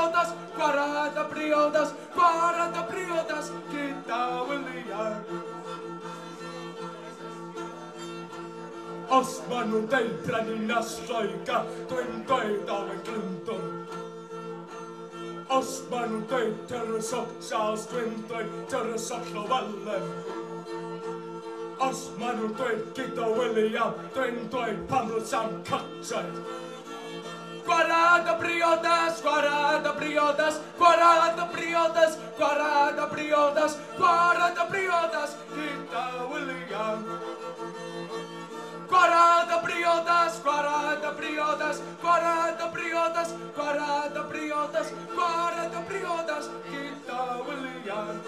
briodas, 40 briodas, 40 briodas, gyda William. Os ma nhw'n deud prynu na Lloegr, dwi'n dweud Owen Glyndwr. Os ma nhw'n dweud Tyrysog Charles, dwi'n dweud Tyrysog Llywelyn. Os ma nhw'n dweud gyda William, dwi'n dweud Pamela Sam Cartwright. 40 briodas, 40 briodas, 40 briodas, 40 briodas, 40 briodas, gyda William. 40 briodas, 40 briodas, 40 briodas, 40 briodas, 40 briodas, gyda William.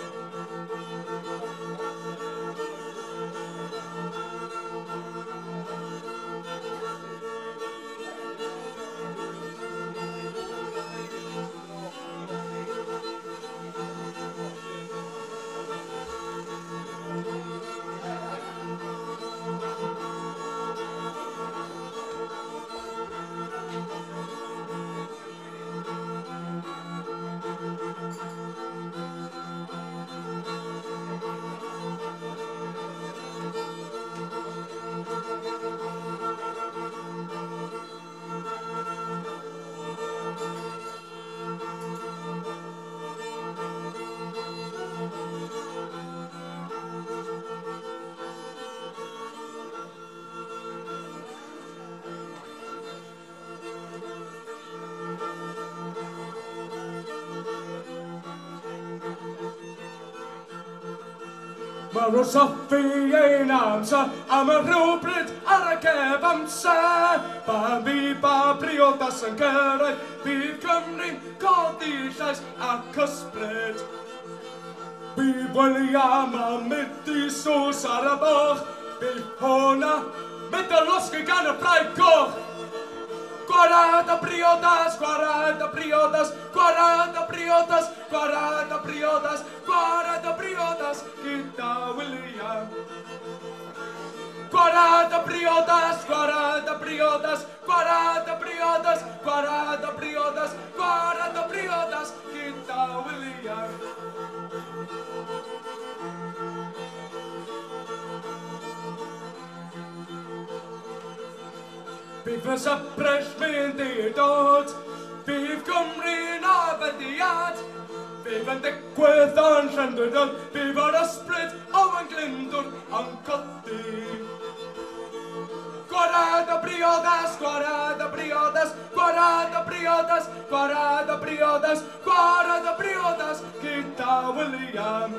Mae'r soffi ein amser am y rhywbryd ar y cef amser. Ba mi ba briodas yn gyrraedd, bydd Cymru'n codi llais ac ysbryd. Bydd William a mynd I sws ar y boch, bydd hwnna mynd y losgu gan y Praid Coch. 40 briodas, 40 briodas, 40 briodas, 40 briodas, 40 briodas, gyda William. 40 briodas, 40 briodas, 40 briodas, 40 briodas, 40 briodas, gyda William. Bydd fy syprell mynd I dod, bydd Cymru'n abediad. Bydd yn digwydd yn Llandudon, bydd yr ysbryd Owen Glyndwr yn codi. 40 briodas, 40 briodas, 40 briodas, 40 briodas, 40 briodas, gyda William.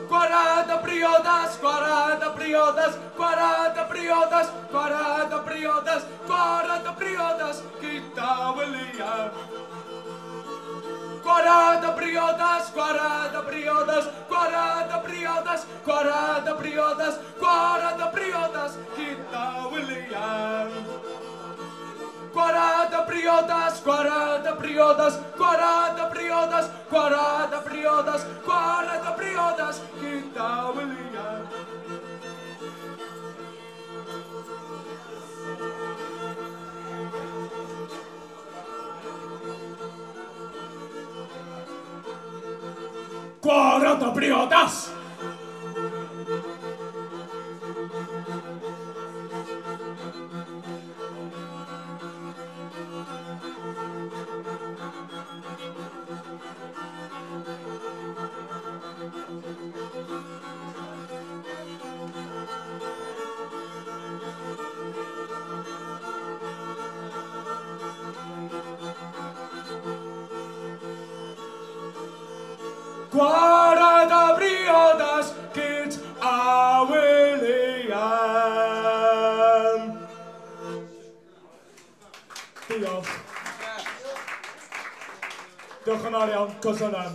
40 briodas, 40 briodas, 40 briodas, 40 briodas, 40 briodas, gyda William. 40 briodas, 40 briodas, 40 briodas, 40 briodas, 40 briodas, gyda William. 40 briodas, 40 briodas, 40 briodas, 40 briodas, 40 briodas, gyda William. Cuarenta briodas! Cuarenta briodas gyda William. Diolch. Diolch yn fawr iawn, cos yna.